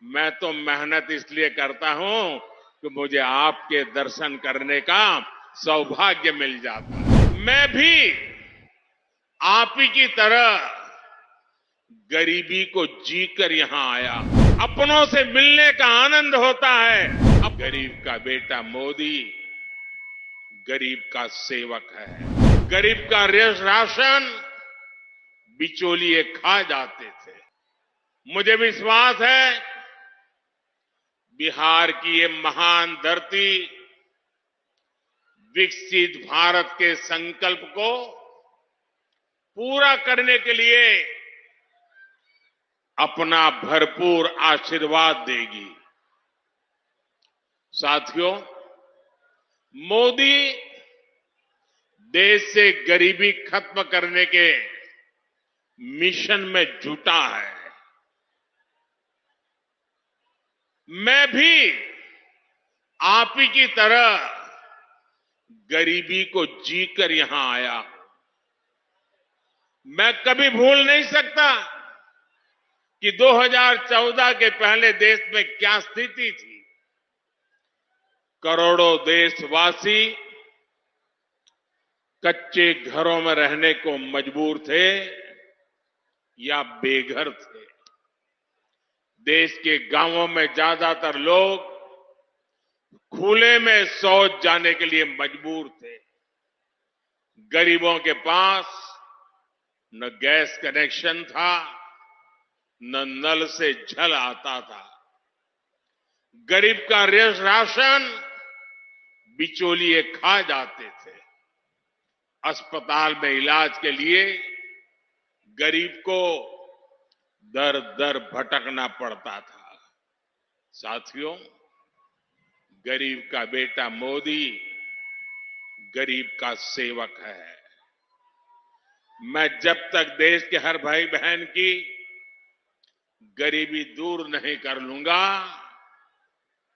मैं तो मेहनत इसलिए करता हूं कि मुझे आपके दर्शन करने का सौभाग्य मिल जाता है। मैं भी आप ही की तरह गरीबी को जीकर यहां आया। अपनों से मिलने का आनंद होता है। अब गरीब का बेटा मोदी गरीब का सेवक है। गरीब का राशन बिचौलिए खा जाते थे। मुझे विश्वास है बिहार की ये महान धरती विकसित भारत के संकल्प को पूरा करने के लिए अपना भरपूर आशीर्वाद देगी। साथियों, मोदी देश से गरीबी खत्म करने के मिशन में जुटा है। मैं भी आप ही की तरह गरीबी को जीकर यहां आया। मैं कभी भूल नहीं सकता कि 2014 के पहले देश में क्या स्थिति थी। करोड़ों देशवासी कच्चे घरों में रहने को मजबूर थे या बेघर थे। देश के गांवों में ज्यादातर लोग खुले में शौच जाने के लिए मजबूर थे। गरीबों के पास न गैस कनेक्शन था, न नल से जल आता था। गरीब का राशन बिचौलिए खा जाते थे। अस्पताल में इलाज के लिए गरीब को दर दर भटकना पड़ता था। साथियों, गरीब का बेटा मोदी गरीब का सेवक है। मैं जब तक देश के हर भाई बहन की गरीबी दूर नहीं कर लूंगा,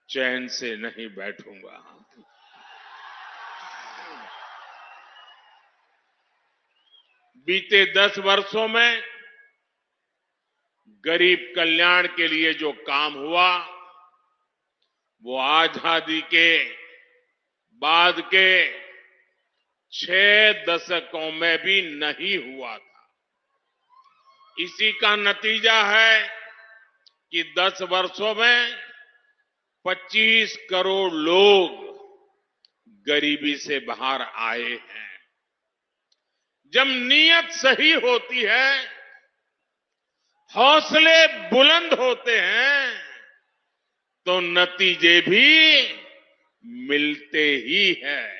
चैन से नहीं बैठूंगा। बीते 10 वर्षों में गरीब कल्याण के लिए जो काम हुआ वो आजादी के बाद के 6 दशकों में भी नहीं हुआ था। इसी का नतीजा है कि 10 वर्षों में 25 करोड़ लोग गरीबी से बाहर आए हैं। जब नीयत सही होती है, हौसले बुलंद होते हैं, तो नतीजे भी मिलते ही हैं।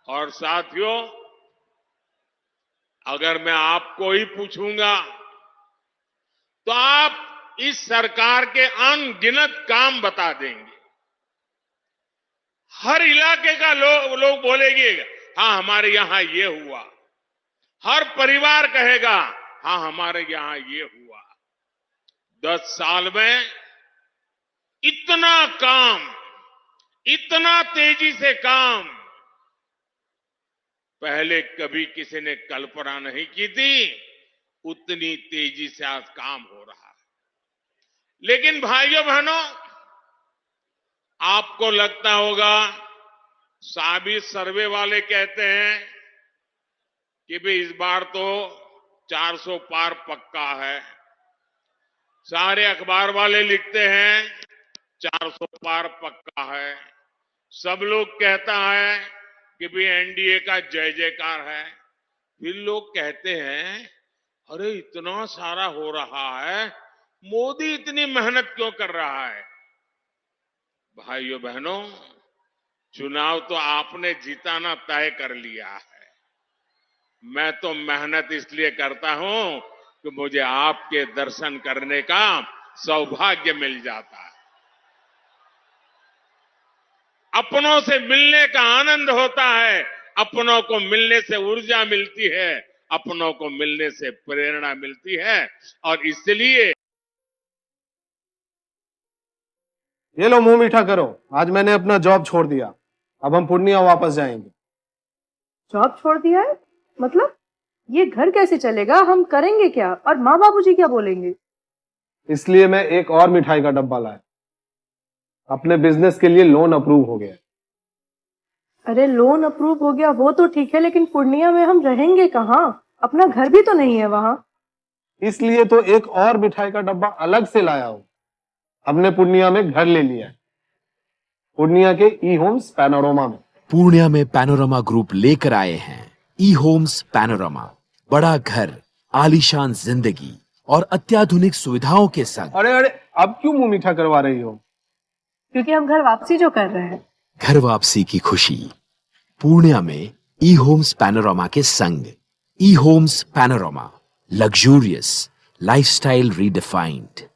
और साथियों, अगर मैं आपको ही पूछूंगा तो आप इस सरकार के अनगिनत काम बता देंगे। हर इलाके का लोग बोलेंगे, हाँ हमारे यहां ये हुआ। हर परिवार कहेगा, हाँ हमारे यहां ये हुआ। 10 साल में इतना काम, इतना तेजी से काम पहले कभी किसी ने कल्पना नहीं की थी। उतनी तेजी से आज काम हो रहा है। लेकिन भाइयों बहनों, आपको लगता होगा साबित सर्वे वाले कहते हैं कि भाई इस बार तो 400 पार पक्का है। सारे अखबार वाले लिखते हैं 400 पार पक्का है। सब लोग कहता है कि भाई एनडीए का जय जयकार है। फिर लोग कहते हैं अरे इतना सारा हो रहा है, मोदी इतनी मेहनत क्यों कर रहा है। भाइयों बहनों, चुनाव तो आपने जिताना तय कर लिया है। मैं तो मेहनत इसलिए करता हूं कि मुझे आपके दर्शन करने का सौभाग्य मिल जाता है। अपनों से मिलने का आनंद होता है। अपनों को मिलने से ऊर्जा मिलती है, अपनों को मिलने से प्रेरणा मिलती है। और इसलिए ये लो मुंह मीठा करो। आज मैंने अपना जॉब छोड़ दिया। अब हम पूर्णिया वापस जाएंगे। जॉब छोड़ दिया है? मतलब ये घर कैसे चलेगा? हम करेंगे क्या? और माँ बाबूजी क्या बोलेंगे? इसलिए मैं एक और मिठाई का डब्बा लाया। अपने बिजनेस के लिए लोन अप्रूव हो गया। अरे लोन अप्रूव हो गया वो तो ठीक है, लेकिन पूर्णिया में हम रहेंगे कहाँ? अपना घर भी तो नहीं है वहां। इसलिए तो एक और मिठाई का डब्बा अलग से लाया हूं। हमने पूर्णिया में घर ले लिया है, पूर्णिया के ई होम्स पैनोरमा में। पूर्णिया में पैनोरमा ग्रुप लेकर आए हैं ई होम्स पैनोरमा। बड़ा घर, आलीशान जिंदगी और अत्याधुनिक सुविधाओं के संग। अरे अरे, अब क्यों मुंह मीठा करवा रही हो? क्योंकि हम घर वापसी जो कर रहे हैं। घर वापसी की खुशी पूर्णिया में ई होम्स पैनोरमा के संग। E homes panorama, luxurious lifestyle redefined.